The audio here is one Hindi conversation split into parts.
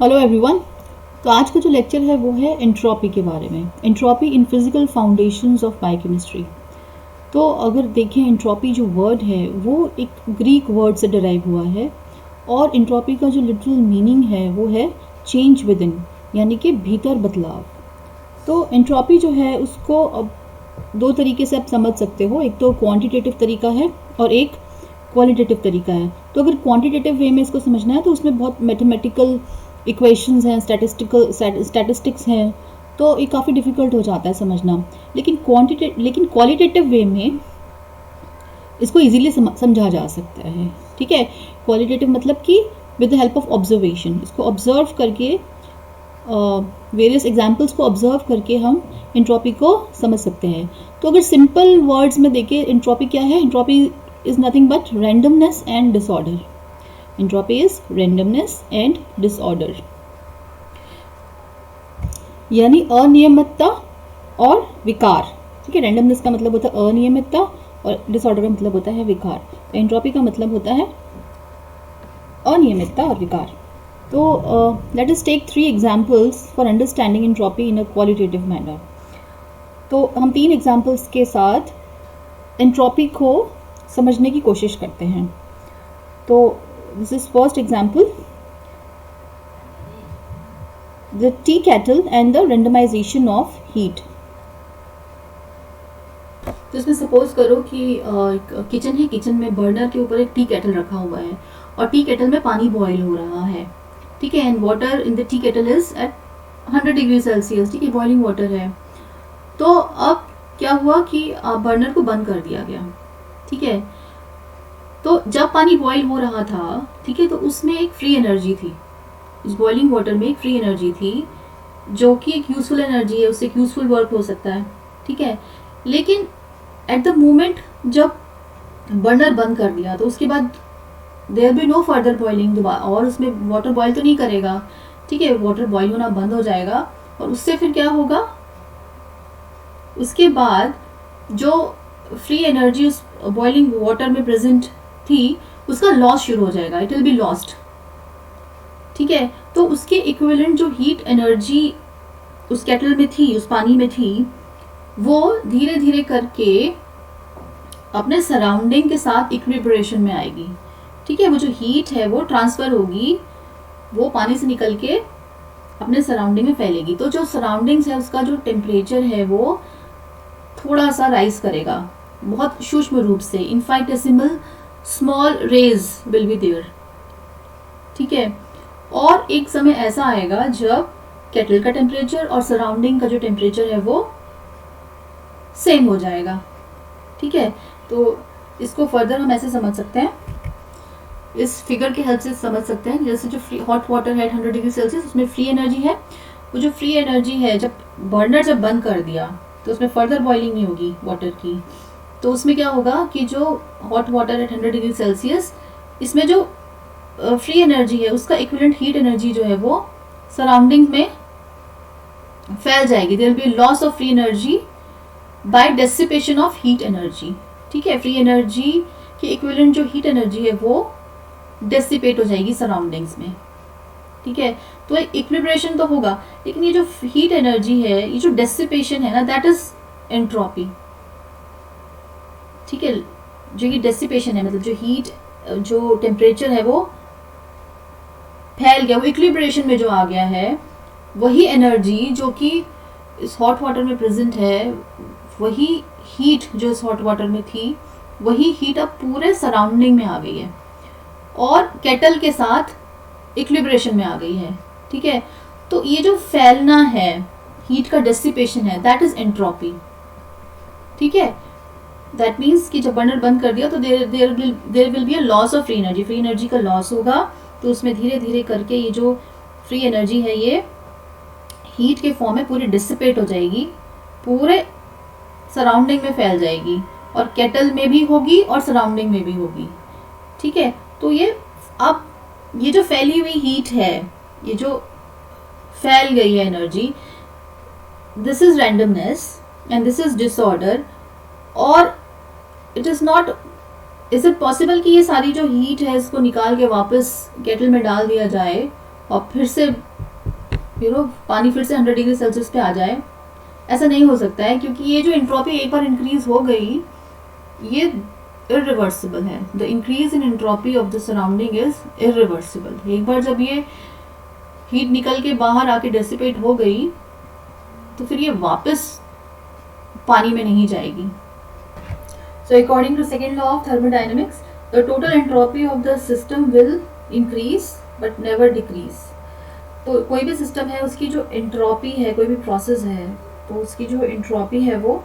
Hello everyone. तो आज का जो लेक्चर है वो है एंट्रोपी के बारे में। Entropy in physical foundations of biochemistry. तो अगर देखें, एंट्रोपी जो वर्ड है वो एक ग्रीक वर्ड से डिराइव हुआ है और एंट्रोपी का जो लिटरल मीनिंग है वो है चेंज विद इन, यानी कि भीतर बदलाव। तो एंट्रोपी जो है उसको अब दो तरीके से आप समझ सकते हो, एक तो क्वांटिटेटिव तरीका है और एक क्वालिटेटिव तरीका है। तो अगर क्वांटिटेटिव वे में इसको समझना है तो उसमें बहुत मैथमेटिकल इक्वेशंस हैं, स्टैटिस्टिक्स हैं, तो ये काफ़ी डिफ़िकल्ट हो जाता है समझना। लेकिन क्वालिटेटिव वे में इसको इजीली समझा जा सकता है। ठीक है, क्वालिटेटिव मतलब कि with the help of observation, इसको ऑब्जर्व करके वेरियस एग्जाम्पल्स को ऑब्जर्व करके हम एंट्रोपी को समझ सकते हैं। तो अगर सिंपल वर्ड्स में देखें, एंट्रोपी क्या है? Entropy is nothing but randomness and disorder. Entropy is randomness and disorder, यानी अनियमितता और विकार। ठीक है, रैंडमनेस का मतलब होता है अनियमितता और डिसऑर्डर का मतलब होता है विकार। एंट्रोपी का मतलब होता है अनियमितता और विकार। तो let us take 3 examples for understanding entropy in a qualitative manner. तो हम 3 एग्जांपल्स के साथ एंट्रोपी को समझने की कोशिश करते हैं। तो this is first example, the tea kettle and the randomisation of heat. तो इसमें सपोज करो कि किचन है, किचन में बर्नर के ऊपर एक टी केटल रखा हुआ है और टी केटल में पानी बॉईल हो रहा है। ठीक है, and water in the tea kettle is at 100 degree Celsius. ठीक है, बॉइलिंग वाटर है। तो अब क्या हुआ कि बर्नर को बंद कर दिया गया। ठीक है, तो जब पानी बॉईल हो रहा था, ठीक है, तो उसमें एक फ्री एनर्जी थी, उस बॉइलिंग वाटर में एक फ्री एनर्जी थी जो कि एक यूजफुल एनर्जी है, उससे एक यूजफुल वर्क हो सकता है। ठीक है, लेकिन एट द मोमेंट जब बर्नर बंद कर दिया तो उसके बाद there be no further boiling, दोबारा और उसमें वाटर बॉईल तो नहीं करेगा। ठीक है, वाटर बॉईल होना बंद हो जाएगा और उससे फिर क्या होगा, उसके बाद जो फ्री एनर्जी उस बॉइलिंग वाटर में प्रेजेंट थी उसका लॉस शुरू हो जाएगा, इट विल बी लॉस्ट। ठीक है, तो उसके इक्विवेलेंट जो हीट एनर्जी उस केटल में थी, उस पानी में थी, वो धीरे धीरे करके अपने सराउंडिंग के साथ इक्विलिब्रेशन में आएगी। ठीक है, वो जो हीट है वो ट्रांसफर होगी, वो पानी से निकल के अपने सराउंडिंग में फैलेगी। तो जो सराउंडिंग्स है उसका जो टेम्परेचर है वो थोड़ा सा राइज करेगा, बहुत सूक्ष्म रूप से, infinitesimal small rays will be there. ठीक है, और एक समय ऐसा आएगा जब केटल का टेम्परेचर और सराउंडिंग का जो टेम्परेचर है वो सेम हो जाएगा। ठीक है, तो इसको फर्दर हम ऐसे समझ सकते हैं, इस फिगर के हेल्प से समझ सकते हैं। जैसे जो फ्री हॉट वाटर है 100 डिग्री सेल्सियस, उसमें फ्री एनर्जी है। वो जो फ्री एनर्जी है, जब बर्नर जब बंद कर दिया तो उसमें फर्दर बॉइलिंग नहीं होगी वाटर की। तो उसमें क्या होगा कि जो hot water at 100 degree Celsius, इसमें जो फ्री एनर्जी है उसका इक्विवेलेंट हीट एनर्जी जो है वो सराउंडिंग में फैल जाएगी। There will be loss of free energy by dissipation of heat energy. ठीक है, फ्री एनर्जी की इक्विवेलेंट जो हीट एनर्जी है वो डेसिपेट हो जाएगी सराउंडिंग्स में। ठीक है, तो एक इक्विलिब्रेशन तो होगा, लेकिन ये जो हीट एनर्जी है, ये जो डेसिपेशन है ना, दैट इज एंट्रोपी। ठीक है, जो ये डेसिपेशन है मतलब जो हीट, जो टेम्परेचर है वो फैल गया, वो इक्विलिब्रेशन में जो आ गया है, वही एनर्जी जो कि इस हॉट वाटर में प्रेजेंट है, वही हीट जो इस हॉट वाटर में थी, वही हीट अब पूरे सराउंडिंग में आ गई है और केटल के साथ इक्विलिब्रेशन में आ गई है। ठीक है, तो ये जो फैलना है, हीट का डेसिपेशन है, दैट इज एंट्रोपी। ठीक है, दैट मीन्स कि जब बर्नर बंद कर दिया तो there will be a loss of free energy, free energy का लॉस होगा। तो उसमें धीरे धीरे करके ये जो फ्री एनर्जी है ये हीट के फॉर्म में पूरी डिसिपेट हो जाएगी, पूरे सराउंडिंग में फैल जाएगी और केटल में भी होगी और सराउंडिंग में भी होगी। ठीक है, तो ये अब ये जो फैली हुई हीट है, ये जो फैल गई है energy, this is randomness and this is disorder. और it is not, is it possible कि ये सारी जो हीट है इसको निकाल के वापस केटल में डाल दिया जाए और फिर से पानी फिर से 100 डिग्री सेल्सियस पे आ जाए, ऐसा नहीं हो सकता है, क्योंकि ये जो एंट्रोपी एक बार इंक्रीज हो गई, ये इरिवर्सिबल है. The increase in entropy of the surrounding is irreversible. एक बार जब ये हीट निकल के बाहर आके डेसिपेट हो गई तो फिर ये वापस पानी में नहीं जाएगी. So according to second law of thermodynamics, the total entropy of the system will increase but never decrease. तो कोई भी सिस्टम है, उसकी जो एंट्रोपी है, कोई भी प्रोसेस है, तो उसकी जो एंट्रोपी है वो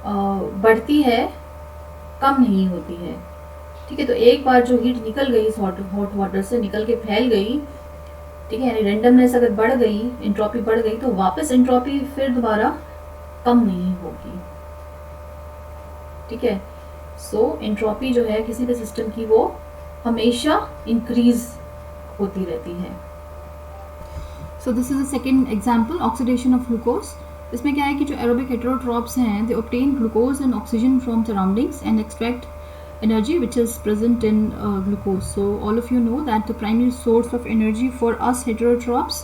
बढ़ती है, कम नहीं होती है. ठीक है, तो एक बार जो हीट निकल गई इस हॉट वाटर से निकल के फैल गई, ठीक है, यानी रेंडमनेस अगर बढ़ गई, एंट्रोपी बढ़ गई, तो वापस एंट्रोपी फिर दोबारा कम नहीं होगी. ठीक है, सो एंट्रोपी जो है किसी भी सिस्टम की वो हमेशा इंक्रीज होती रहती है. So this is a second example, oxidation of glucose. इसमें क्या है कि जो एरोबिक हेटेरोट्रॉप्स हैं, they obtain glucose and oxygen from surroundings and extract energy which is present in glucose. So all of you know that the primary source of energy for us heterotrophs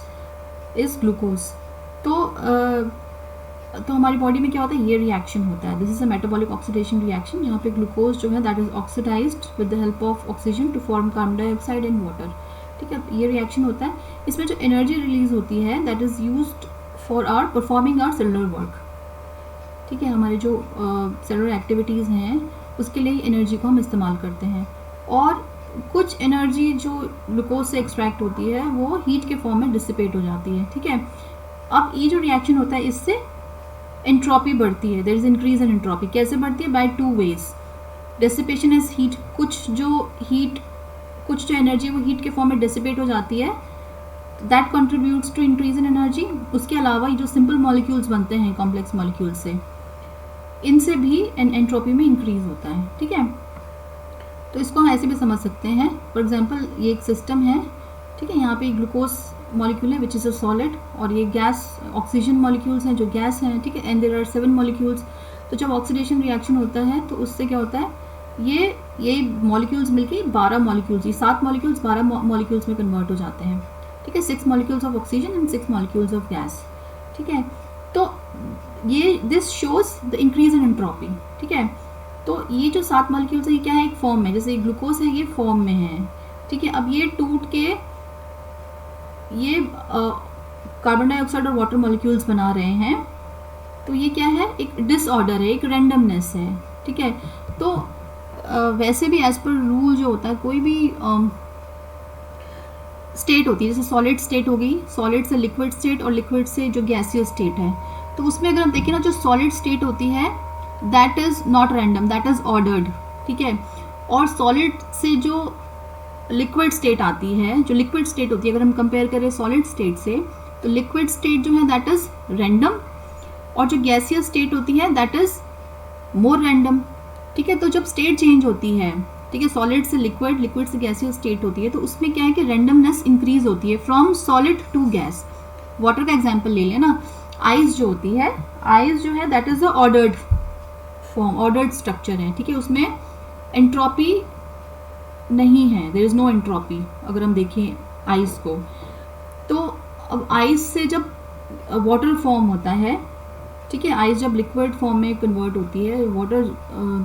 is glucose. तो हमारी बॉडी में क्या होता है, ये रिएक्शन होता है. This is a metabolic oxidation reaction. यहाँ पे ग्लूकोज जो है that is oxidised with the help of oxygen to form carbon dioxide and water. ठीक है, ये रिएक्शन होता है. इसमें जो एनर्जी रिलीज होती है that is used for our performing our cellular work. ठीक है, हमारी जो सेलुलर एक्टिविटीज़ हैं उसके लिए एनर्जी को हम इस्तेमाल करते हैं. और कुछ एनर्जी जो ग्लूकोज से एक्सट्रैक्ट होती है वो हीट के फॉर्म में डिसिपेट हो जाती है. ठीक है, अब ये जो रिएक्शन होता है इससे एंट्रोपी बढ़ती है. There is increase in entropy. कैसे बढ़ती है? By two ways. Dissipation is heat. कुछ जो एनर्जी वो हीट के फॉर्म में डिसिपेट हो जाती है, that contributes to increase in energy. उसके अलावा ये जो सिंपल मॉलिक्यूल्स बनते हैं कॉम्प्लेक्स मॉलिक्यूल्स से, इनसे भी एंट्रोपी में इंक्रीज होता है. ठीक है, तो इसको हम ऐसे भी समझ सकते हैं. फॉर एग्जांपल ये एक सिस्टम है. ठीक है, यहाँ पे ग्लूकोज मॉलिक्यूल है विच इज़ अ सॉलिड, और ये गैस ऑक्सीजन मॉलिक्यूल्स हैं जो गैस हैं. ठीक है, एंड देयर आर 7 मॉलिक्यूल्स. तो जब ऑक्सीडेशन रिएक्शन होता है तो उससे क्या होता है, ये मॉलिक्यूल्स मिलके 12 मॉलिक्यूल्स, ये 7 मॉलिक्यूल्स 12 मॉलिक्यूल्स में कन्वर्ट हो जाते हैं. ठीक है, 6 molecules of oxygen and 6 molecules of gas. ठीक है, तो ये this shows the increase in entropy. ठीक है, तो ये जो 7 मॉलिक्यूल्स है ये क्या है, एक फॉर्म में, जैसे ग्लूकोज है ये फॉर्म में है. ठीक है, अब ये टूट के ये कार्बन डाइऑक्साइड और वाटर मॉलिक्यूल्स बना रहे हैं. तो ये क्या है, एक डिसऑर्डर है, एक रैंडमनेस है. ठीक है, तो वैसे भी एज पर रूल जो होता है, कोई भी स्टेट होती है, जैसे सॉलिड स्टेट हो गई, सॉलिड से लिक्विड स्टेट और लिक्विड से जो गैसियस स्टेट है, तो उसमें अगर हम देखें ना, जो सॉलिड स्टेट होती है that is not random, that is ordered. ठीक है, और सॉलिड से जो लिक्विड स्टेट आती है, जो लिक्विड स्टेट होती है, अगर हम कंपेयर करें सॉलिड स्टेट से, तो लिक्विड स्टेट जो है दैट इज रैंडम, और जो गैसियस स्टेट होती है दैट इज मोर रैंडम. ठीक है, तो जब स्टेट चेंज होती है, ठीक है, सॉलिड से लिक्विड, लिक्विड से गैसियस स्टेट होती है, तो उसमें क्या है कि रैंडमनेस इंक्रीज होती है from solid to gas. Water का एग्जाम्पल ले लेना. आइस जो होती है, आइस जो है that is a ordered form, ordered structure है. ठीक है, उसमें एंट्रोपी नहीं है, देयर इज नो एंट्रोपी. अगर हम देखें आइस को, तो अब आइस से जब वाटर फॉर्म होता है, ठीक है, आइस जब लिक्विड फॉर्म में कन्वर्ट होती है, वाटर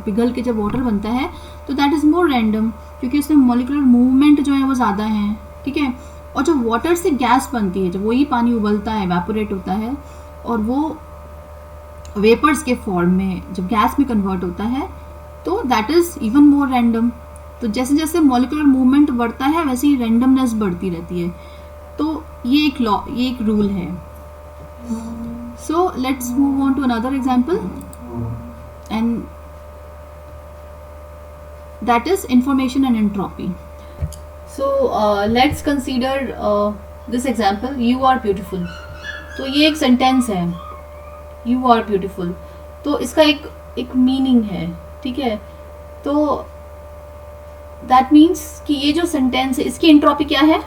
पिघल के जब वाटर बनता है, तो दैट इज मोर रैंडम, क्योंकि उसमें मॉलिक्यूलर मूवमेंट जो है वो ज़्यादा है. ठीक है, और जब वाटर से गैस बनती है, जब वही पानी उबलता है, एवेपोरेट होता है, और वो वेपर्स के फॉर्म में जब गैस में कन्वर्ट होता है, तो that is even more random. तो जैसे जैसे मॉलिक्यूलर मूवमेंट बढ़ता है वैसे ही रैंडमनेस बढ़ती रहती है. तो ये एक लॉ, ये एक रूल है. So let's move on to another example, and that is information and entropy. So let's consider this example, you are beautiful. तो ये एक सेंटेंस है, यू आर ब्यूटिफुल. तो इसका एक मीनिंग है. ठीक है, तो दैट मीन्स कि ये जो सेंटेंस है इसकी एंट्रोपी क्या है,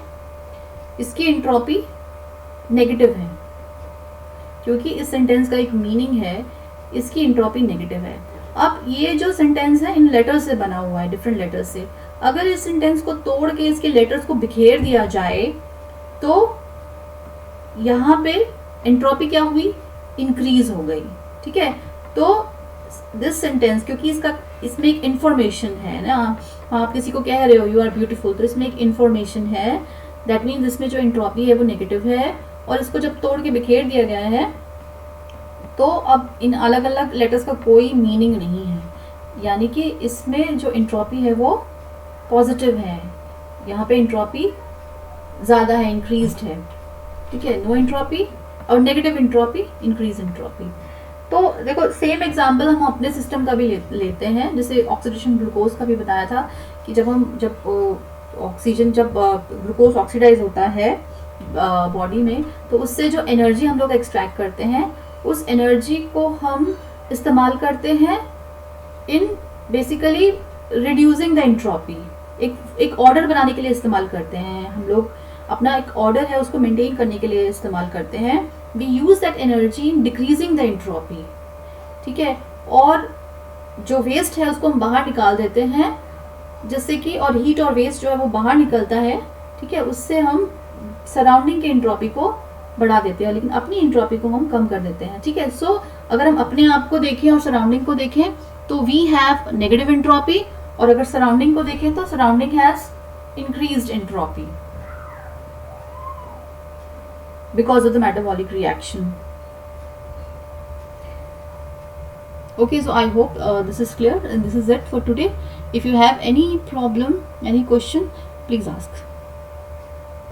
इसकी एंट्रोपी नेगेटिव है, क्योंकि इस सेंटेंस का एक मीनिंग है, इसकी एंट्रोपी नेगेटिव है. अब ये जो सेंटेंस है इन लेटर्स से बना हुआ है, डिफरेंट लेटर्स से. अगर इस सेंटेंस को तोड़ के इसके लेटर्स को बिखेर दिया जाए, तो यहाँ पे एंट्रोपी क्या हुई, इंक्रीज हो गई। ठीक है, तो दिस सेंटेंस, क्योंकि इसमें एक इंफॉर्मेशन है ना, आप किसी को कह रहे हो यू आर ब्यूटीफुल, तो इसमें एक इंफॉर्मेशन है, दैट मीन्स इसमें जो एंट्रोपी है वो नेगेटिव है, और इसको जब तोड़ के बिखेर दिया गया है तो अब इन अलग अलग लेटर्स का कोई मीनिंग नहीं है, यानी कि इसमें जो एंट्रोपी है वो पॉजिटिव है, यहाँ पे एंट्रोपी ज़्यादा है, इंक्रीज्ड है। ठीक है, नो एंट्रोपी और नेगेटिव एंट्रोपी, इंक्रीज एंट्रोपी। तो देखो सेम एग्जांपल हम अपने सिस्टम का भी लेते हैं, जैसे ऑक्सीडेशन ग्लूकोज का भी बताया था कि जब ग्लूकोज ऑक्सीडाइज होता है बॉडी में, तो उससे जो एनर्जी हम लोग एक्सट्रैक्ट करते हैं, उस एनर्जी को हम इस्तेमाल करते हैं in basically reducing the entropy, एक ऑर्डर बनाने के लिए इस्तेमाल करते हैं हम लोग, अपना एक ऑर्डर है उसको मेंटेन करने के लिए इस्तेमाल करते हैं। We use that energy in decreasing the entropy. ठीक है, और जो वेस्ट है उसको हम बाहर निकाल देते हैं, जिससे कि, और हीट और वेस्ट जो है वो बाहर निकलता है। ठीक है, उससे हम सराउंडिंग के एंट्रोपी को बढ़ा देते हैं, लेकिन अपनी एंट्रोपी को हम कम कर देते हैं। ठीक है, सो अगर हम अपने आप को देखें और सराउंडिंग को देखें तो वी हैव नेगेटिव एंट्रोपी, और अगर सराउंडिंग को देखें तो surrounding has increased entropy because of the metabolic reaction. Okay, so I hope this is clear, and this is it for today. If you have any problem, any question, please ask.